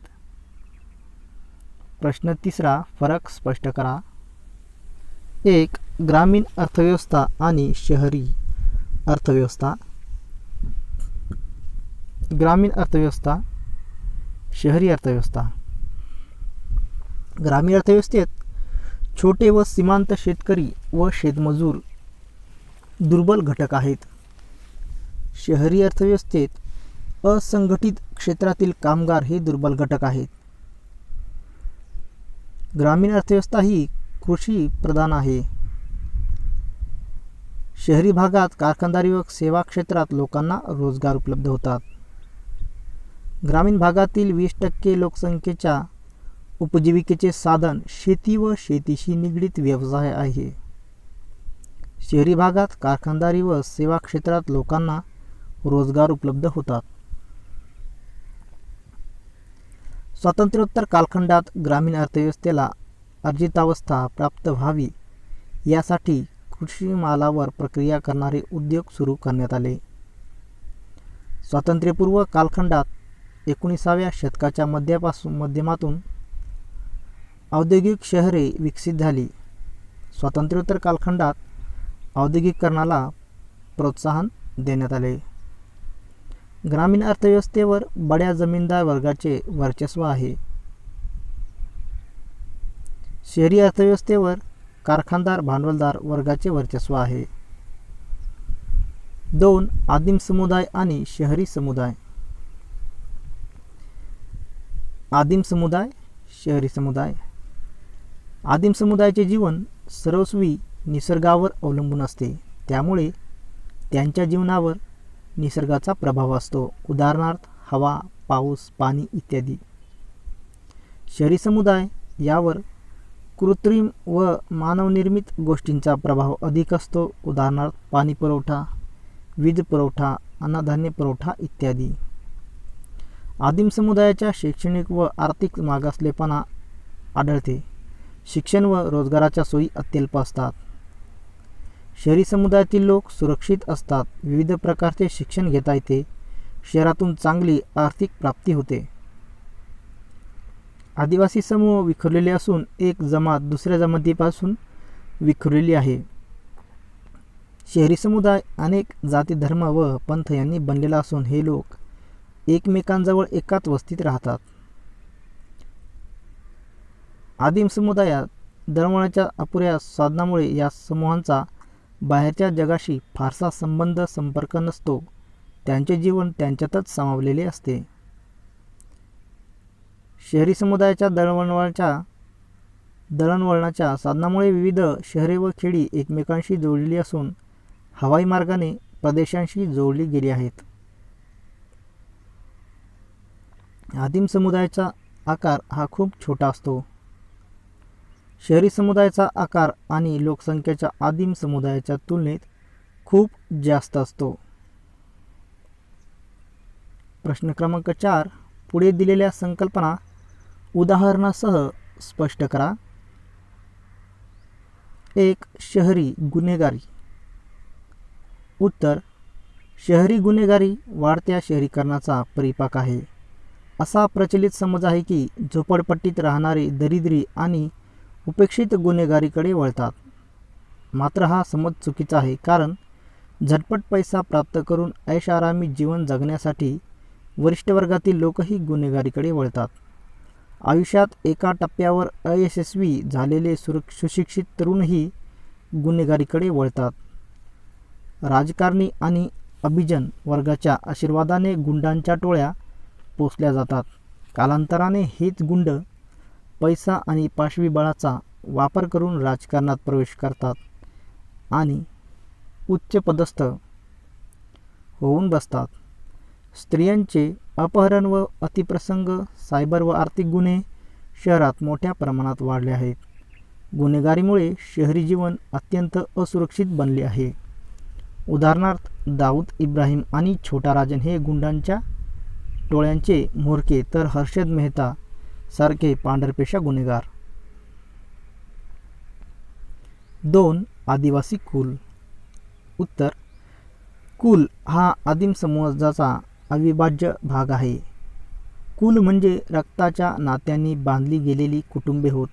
प्रश्न 3, फरक स्पष्ट करा. 1. ग्रामीण अर्थव्यवस्था आणि शहरी अर्थव्यवस्था. ग्रामीण अर्थव्यवस्था, शहरी अर्थव्यवस्था. ग्रामीण अर्थव्यवस्थेत छोटे व सीमांत शेतकरी व शेतमजूर दुर्बल घटक आहेत. शहरी अर्थव्यवस्थेत असंघटित क्षेत्रातील कामगार हे दुर्बल घटक आहेत. ग्रामीण अर्थव्यवस्था ही कृषी प्रधान आहे. शहरी भागात कारखानदारी व सेवा क्षेत्रात लोकांना रोजगार उपलब्ध होतात. ग्रामीण भागातील 20% लोकसंख्येच्या उपजीविकेचे साधन शेती व शेतीशी निगडीत व्यवसाय आहे. शहरी भागात कारखानदारी व सेवा क्षेत्रात लोकांना रोजगार उपलब्ध होतात. स्वातंत्र्योत्तर कालखंडात ग्रामीण अर्थव्यवस्थेला अर्जितावस्था प्राप्त व्हावी यासाठी कृषी मालावर प्रक्रिया करणारे उद्योग सुरू करण्यात आले. स्वातंत्र्यपूर्व कालखंडात 19व्या शतकाच्या मध्यमातून औद्योगिक शहरे विकसित झाली. स्वातंत्र्योत्तर कालखंडात औद्योगिकीकरणाला प्रोत्साहन देण्यात आले. ग्रामीण अर्थव्यवस्थेवर बड्या जमीनदार वर्गाचे वर्चस्व आहे. शहरी अर्थव्यवस्थेवर कारखानदार भांडवलदार वर्गाचे वर्चस्व आहे. 2. आदिम समुदाय आणि शहरी समुदाय. आदिम समुदाय, शहरी समुदाय. आदिम समुदायाचे जीवन सर्वस्वी निसर्गावर अवलंबून असते, त्यामुळे त्यांच्या जीवनावर निसर्गाचा प्रभाव असतो. उदाहरणार्थ हवा, पाऊस, पाणी इत्यादी. शहरी समुदाय यावर कृत्रिम व मानवनिर्मित गोष्टींचा प्रभाव अधिक असतो. उदाहरणार्थ पाणी पुरवठा, वीज पुरवठा, अन्नधान्य पुरवठा इत्यादी. आदिम समुदायाच्या शैक्षणिक व आर्थिक मागासलेपणा आढळते. शिक्षण व रोजगाराच्या सोयी अत्यल्प असतात. शहरी समुदायातील लोक सुरक्षित असतात. विविध प्रकारचे शिक्षण घेता येते. शहरातून चांगली आर्थिक प्राप्ती होते. आदिवासी समूह विखुरलेले असून एक जमात दुसऱ्या जमातीपासून विखुरलेली आहे. शहरी समुदाय अनेक जाती, धर्म व पंथ यांनी बनलेला असून हे लोक एकमेकांजवळ एकाच वस्तीत राहतात. आदिम समुदायात दळणवळणाच्या अपुऱ्या साधनामुळे या समूहांचा बाहेरच्या जगाशी फारसा संपर्क नसतो. त्यांचे जीवन त्यांच्यातच सामावलेले असते. शहरी समुदायाच्या दळणवळणाच्या साधनामुळे विविध शहरे व खेडी एकमेकांशी जोडलेली असून हवाई मार्गाने प्रदेशांशी जोडली गेली आहेत. आदिम समुदायाचा आकार हा खूप छोटा असतो. शहरी समुदायाचा आकार आणि लोकसंख्येच्या आदिम समुदायाच्या तुलनेत खूप जास्त असतो. प्रश्न क्रमांक 4. पुढे दिलेल्या संकल्पना उदाहरणासह स्पष्ट करा. 1. शहरी गुन्हेगारी. उत्तर: शहरी गुन्हेगारी वाढत्या शहरीकरणाचा परिपाक आहे. असा प्रचलित समज आहे की झोपडपट्टीत राहणारे दरिद्री आणि उपेक्षित गुन्हेगारीकडे वळतात. मात्र हा समज चुकीचा आहे, कारण झटपट पैसा प्राप्त करून ऐषारामी जीवन जगण्यासाठी वरिष्ठ वर्गातील लोकही गुन्हेगारीकडे वळतात. आयुष्यात एका टप्प्यावर अयशस्वी झालेले सुशिक्षित तरुणही गुन्हेगारीकडे वळतात. राजकारणी आणि अभिजन वर्गाच्या आशीर्वादाने गुंडांच्या टोळ्या पोसल्या जातात. कालांतराने हेच गुंड पैसा आणि पाशवी बळाचा वापर करून राजकारणात प्रवेश करतात आणि उच्चपदस्थ होऊन बसतात. स्त्रियांचे अपहरण व अतिप्रसंग, सायबर व आर्थिक गुन्हे शहरात मोठ्या प्रमाणात वाढले आहेत. गुन्हेगारीमुळे शहरी जीवन अत्यंत असुरक्षित बनले आहे. उदाहरणार्थ दाऊद इब्राहिम आणि छोटा राजन हे गुंडांच्या टोळ्यांचे म्होरके, तर हर्षद मेहता सारखे पांढरपेशा गुन्हेगार. 2. आदिवासी कुल. उत्तर: कुल हा आदिम समाजाचा अविभाज्य भाग आहे. कुल म्हणजे रक्ताच्या नात्यांनी बांधली गेलेली कुटुंबे होत.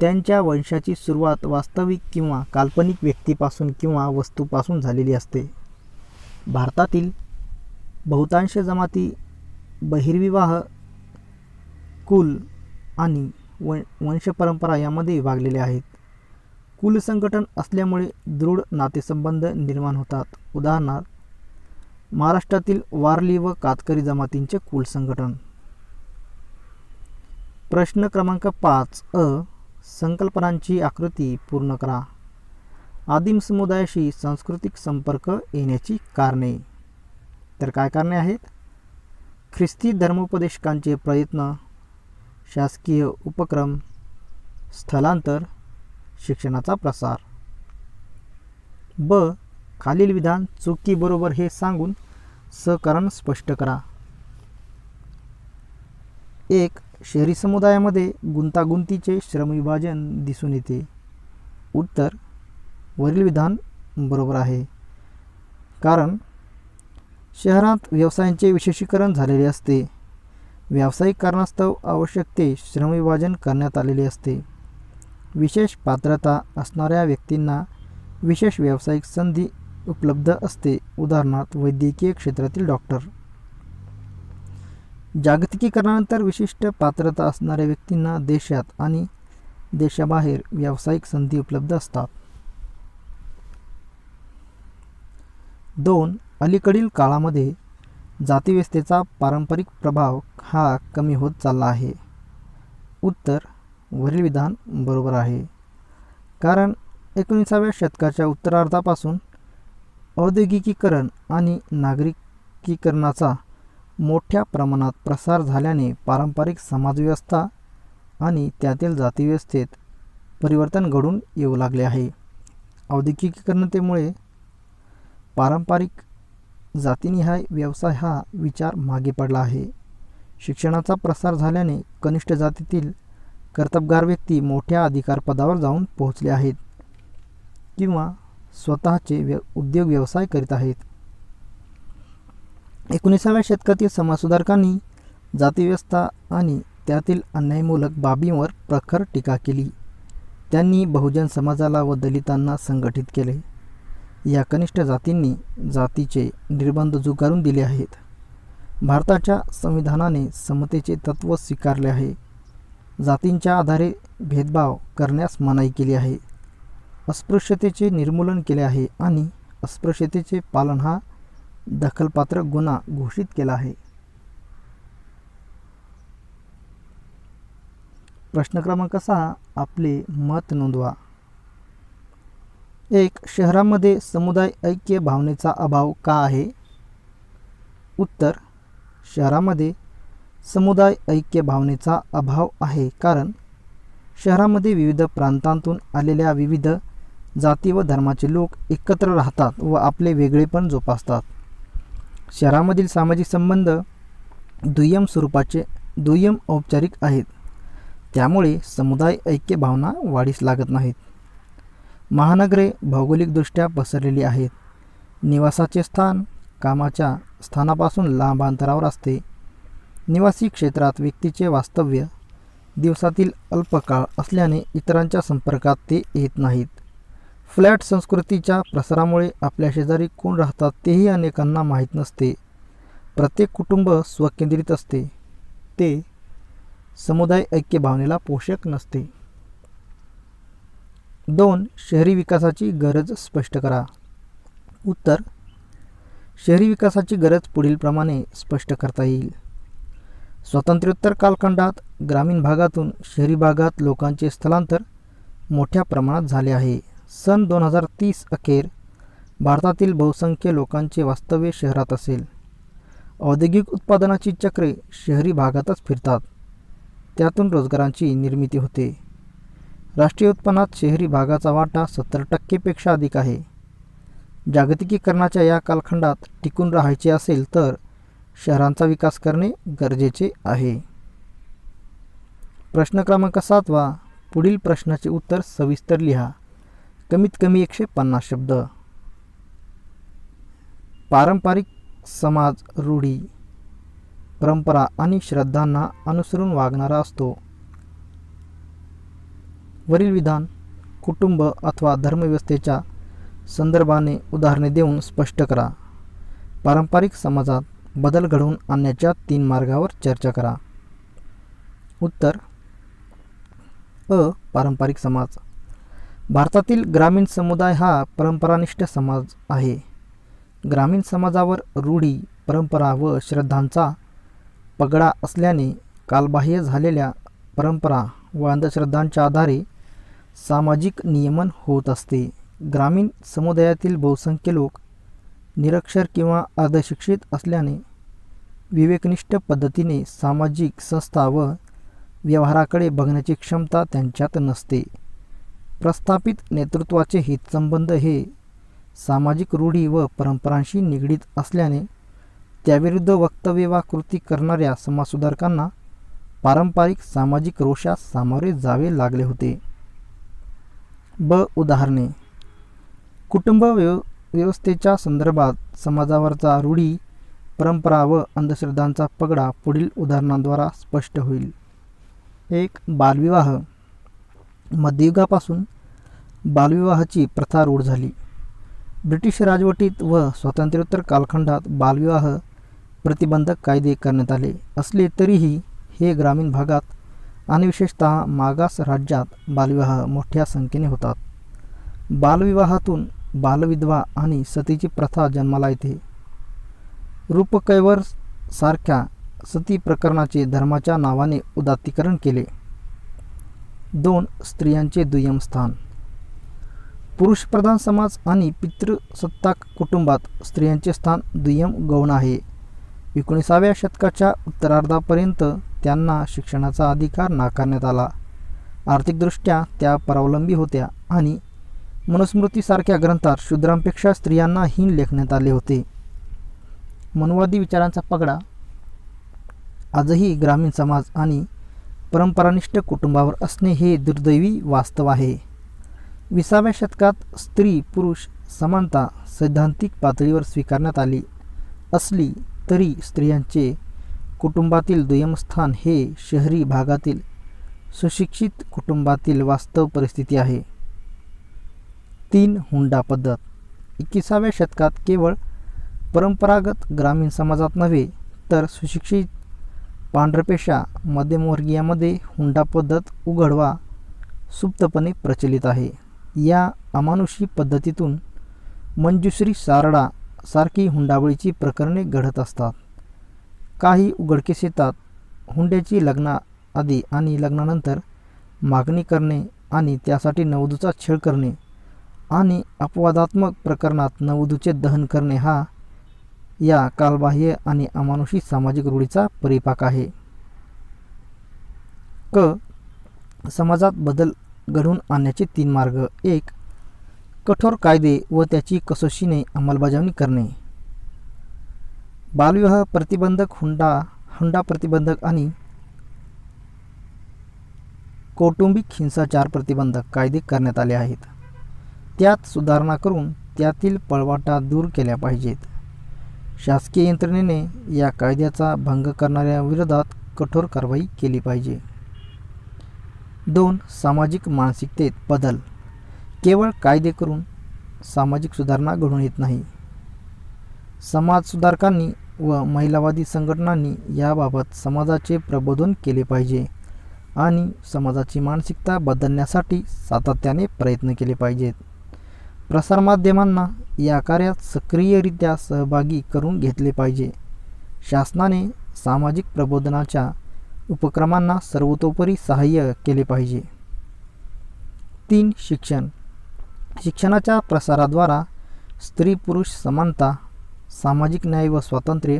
त्यांच्या वंशाची सुरुवात वास्तविक किंवा काल्पनिक व्यक्तीपासून किंवा वस्तूपासून झालेली असते. भारतातील बहुतांश जमाती बहिर्विवाह, कुल आणि वंशपरंपरा यामध्ये विभागलेले आहेत. कुल संघटन असल्यामुळे दृढ नातेसंबंध निर्माण होतात. उदाहरणार्थ, महाराष्ट्रातील वारली व कातकरी जमातींचे कुल संघटन. प्रश्न क्रमांक 5 संकल्पनांची आकृती पूर्ण करा. आदिम समुदायाशी सांस्कृतिक संपर्क येण्याची कारणे. तर काय कारणे आहेत? ख्रिस्ती धर्मोपदेशकांचे प्रयत्न, शासकीय उपक्रम, स्थलांतर, शिक्षणाचा प्रसार. ब. खालील विधान चूक की बरोबर हे सांगून सकारण स्पष्ट करा. 1. शहरी समुदायामध्ये गुंतागुंतीचे श्रमविभाजन दिसून येते. उत्तर: वरील विधान बरोबर आहे. कारण शहरात व्यवसायांचे विशेषीकरण झालेले असते. व्यावसायिक कारणास्तव आवश्यक ते श्रमविभाजन करण्यात आलेले असते. विशेष पात्रता असणाऱ्या व्यक्तींना विशेष व्यावसायिक संधी उपलब्ध असते. उदाहरणार्थ, वैद्यकीय क्षेत्रातील डॉक्टर. जागतिकीकरणानंतर विशिष्ट पात्रता असणाऱ्या व्यक्तींना देशात आणि देशाबाहेर व्यावसायिक संधी उपलब्ध असतात. 2. अलीकडील काळामध्ये जातीव्यवस्थेचा पारंपरिक प्रभाव हा कमी होत चालला आहे. उत्तर: वरील विधान बरोबर आहे. कारण 19व्या शतकाच्या उत्तरार्धापासून औद्योगिकीकरण आणि नागरिकीकरणाचा मोठ्या प्रमाणात प्रसार झाल्याने पारंपरिक समाजव्यवस्था आणि त्यातील जातीव्यवस्थेत परिवर्तन घडून येऊ लागले आहे. औद्योगिकीकरणामुळे पारंपरिक जातीनिहाय व्यवसाय हा विचार मागे पडला आहे. शिक्षणाचा प्रसार झाल्याने कनिष्ठ जातीतील कर्तबगार व्यक्ती मोठ्या अधिकारपदावर जाऊन पोहोचले आहेत किंवा स्वतःचे उद्योग व्यवसाय करीत आहेत. 19व्या शतकातील समाजसुधारकांनी जातीव्यवस्था आणि त्यातील अन्यायमूलक बाबींवर प्रखर टीका केली. त्यांनी बहुजन समाजाला व दलितांना संघटित केले. या कनिष्ठ जातींनी जातीचे निर्बंध झुगारून दिले आहेत. भारताच्या संविधानाने समतेचे तत्त्व स्वीकारले आहे. जातींच्या आधारे भेदभाव करण्यास मनाई केली आहे. अस्पृश्यतेचे निर्मूलन केले आहे आणि अस्पृश्यतेचे पालन हा दखलपात्र गुन्हा घोषित केला आहे. प्रश्न क्रमांक 6. आपले मत नोंदवा. 1. शहरामध्ये समुदाय ऐक्य भावनेचा अभाव का आहे? उत्तर: शहरामध्ये समुदाय ऐक्य भावनेचा अभाव आहे कारण शहरामध्ये विविध प्रांतांतून आलेल्या विविध जाती व धर्माचे लोक एकत्र राहतात व आपले वेगळेपण जोपासतात. शहरामधील सामाजिक संबंध दुय्यम औपचारिक आहेत. त्यामुळे समुदाय ऐक्य भावना वाढीस लागत नाहीत. महानगरे भौगोलिकदृष्ट्या पसरलेली आहेत. निवासाचे स्थान कामाच्या स्थानापासून लांब अंतरावर असते. निवासी क्षेत्रात व्यक्तीचे वास्तव्य दिवसातील अल्प काळ असल्याने इतरांच्या संपर्कात ते येत नाहीत. फ्लॅट संस्कृतीच्या प्रसारामुळे आपल्या शेजारी कोण राहतात तेही अनेकांना माहीत नसते. प्रत्येक कुटुंब स्वकेंद्रित असते. ते समुदाय ऐक्य भावनेला पोषक नसते. 2. शहरी विकासाची गरज स्पष्ट करा. उत्तर: शहरी विकासाची गरज पुढीलप्रमाणे स्पष्ट करता येईल. स्वातंत्र्योत्तर कालखंडात ग्रामीण भागातून शहरी भागात लोकांचे स्थलांतर मोठ्या प्रमाणात झाले आहे. सन 2030 अखेर भारतातील बहुसंख्य लोकांचे वास्तव्य शहरात असेल. औद्योगिक उत्पादनाची चक्रे शहरी भागातच फिरतात. त्यातून रोजगारांची निर्मिती होते. राष्ट्रीय उत्पन्नात शहरी भागाचा वाटा 70% पेक्षा अधिक आहे. जागतिकीकरणाच्या या कालखंडात टिकून राहायचे असेल तर शहरांचा विकास करणे गरजेचे आहे. प्रश्न क्रमांक 7. पुढील प्रश्नाचे उत्तर सविस्तर लिहा. कमीत कमी 150 शब्द. पारंपरिक समाज रूढी, परंपरा आणि श्रद्धांना अनुसरून वागणारा असतो. वरील विधान कुटुंब अथवा धर्मव्यवस्थेच्या संदर्भाने उदाहरणे देऊन स्पष्ट करा. पारंपरिक समाजात बदल घडवून आणण्याच्या 3 मार्गावर चर्चा करा. उत्तर अ. पारंपरिक समाज. भारतातील ग्रामीण समुदाय हा परंपरानिष्ठ समाज आहे. ग्रामीण समाजावर रूढी, परंपरा व श्रद्धांचा पगडा असल्याने कालबाह्य झालेल्या परंपरा व अंधश्रद्धांच्या आधारे सामाजिक नियमन होत असते. ग्रामीण समुदायातील बहुसंख्य लोक निरक्षर किंवा अर्धशिक्षित असल्याने विवेकनिष्ठ पद्धतीने सामाजिक संस्था व व्यवहाराकडे बघण्याची क्षमता त्यांच्यात नसते. प्रस्थापित नेतृत्वाचे हितसंबंध हे सामाजिक रूढी व परंपरांशी निगडीत असल्याने त्याविरुद्ध वक्तव्य वा कृती करणाऱ्या समाजसुधारकांना पारंपरिक सामाजिक रोषास सामोरे जावे लागले होते. ब. उदाहरणे. कुटुंब व्यवस्थेच्या संदर्भात समाजावरचा रूढी, परंपरा व अंधश्रद्धांचा पगडा पुढील उदाहरणांद्वारा स्पष्ट होईल. 1. बालविवाह. मध्ययुगापासून बालविवाहाची प्रथा रूढ झाली. ब्रिटिश राजवटीत व स्वातंत्र्योत्तर कालखंडात बालविवाह प्रतिबंधक कायदे करण्यात आले असले तरीही हे ग्रामीण भागात आणि विशेषतः मागास राज्यात बालविवाह मोठ्या संख्येने होतात. बालविवाहातून बालविधवा आणि सतीची प्रथा जन्माला येते. रूपकैवर सारख्या सती प्रकरणाचे धर्माच्या नावाने उदात्तीकरण केले. 2. स्त्रियांचे दुय्यम स्थान. पुरुषप्रधान समाज आणि पितृसत्ताक कुटुंबात स्त्रियांचे स्थान दुय्यम गौण आहे. 19व्या शतकाच्या उत्तरार्धापर्यंत त्यांना शिक्षणाचा अधिकार नाकारण्यात आला. आर्थिकदृष्ट्या त्या परावलंबी होत्या आणि मनुस्मृतीसारख्या ग्रंथात शूद्रांपेक्षा स्त्रियांना हीन लेखण्यात आले होते. मनुवादी विचारांचा पगडा आजही ग्रामीण समाज आणि परंपरानिष्ठ कुटुंबावर असणे हे दुर्दैवी वास्तव आहे. 20व्या शतकात स्त्री पुरुष समानता सैद्धांतिक पातळीवर स्वीकारण्यात आली असली तरी स्त्रियांचे कुटुंबातील दुय्यम स्थान हे शहरी भागातील सुशिक्षित कुटुंबातील वास्तव परिस्थिती आहे. 3. हुंडा पद्धत. 21व्या शतकात केवळ परंपरागत ग्रामीण समाजात नव्हे तर सुशिक्षित पांढरपेशा मध्यमवर्गीयामध्ये हुंडा पद्धत उघड वा सुप्तपणे प्रचलित आहे. या अमानुषी पद्धतीतून मंजुश्री सारडा सारखी हुंडाबळीची प्रकरणे घडत असतात. काही उघडकीस येतात. हुंड्याची लग्नाआधी आणि लग्नानंतर मागणी करणे आणि त्यासाठी नववधूचा छळ करणे आणि अपवादात्मक प्रकरणात नववधूचे दहन करणे हा या कालबाह्य आणि अमानुषी सामाजिक रूढीचा परिपाक आहे. क. समाजात बदल घडवून आणण्याचे 3 मार्ग. 1. कठोर कायदे व त्याची कसोशीने अंमलबजावणी करणे. बालविवाह प्रतिबंधक, हुंडा प्रतिबंधक आणि कौटुंबिक हिंसाचार प्रतिबंधक कायदे करण्यात आले आहेत. त्यात सुधारणा करून त्यातील पळवाटा दूर केल्या पाहिजेत. शासकीय यंत्रणेने या कायद्याचा भंग करणाऱ्या विरोधात कठोर कारवाई केली पाहिजे. 2. सामाजिक मानसिकतेत बदल. केवळ कायदे करून सामाजिक सुधारणा घडून येत नाही. समाजसुधारकांनी व महिलावादी संघटनांनी याबाबत समाजाचे प्रबोधन केले पाहिजे आणि समाजाची मानसिकता बदलण्यासाठी सातत्याने प्रयत्न केले पाहिजेत. प्रसारमाध्यमांना या कार्यात सक्रियरित्या सहभागी करून घेतले पाहिजे. शासनाने सामाजिक प्रबोधनाच्या उपक्रमांना सर्वतोपरी सहाय्य केले पाहिजे. 3. शिक्षण. शिक्षणाच्या प्रसाराद्वारा स्त्री पुरुष समानता, सामाजिक न्याय व स्वातंत्र्य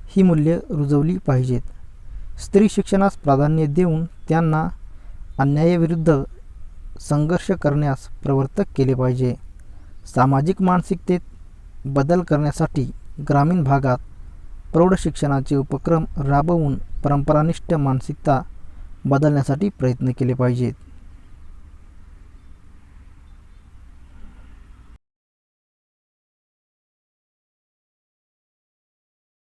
ही मूल्ये रुजवली पाहिजेत. स्त्री शिक्षणास प्राधान्य देऊन त्यांना अन्यायाविरुद्ध संघर्ष करण्यास प्रवृत्त केले पाहिजे. सामाजिक मानसिकतेत बदल करण्यासाठी ग्रामीण भागात प्रौढ शिक्षणाचे उपक्रम राबवून परंपरानिष्ठ मानसिकता बदलण्यासाठी प्रयत्न केले पाहिजेत.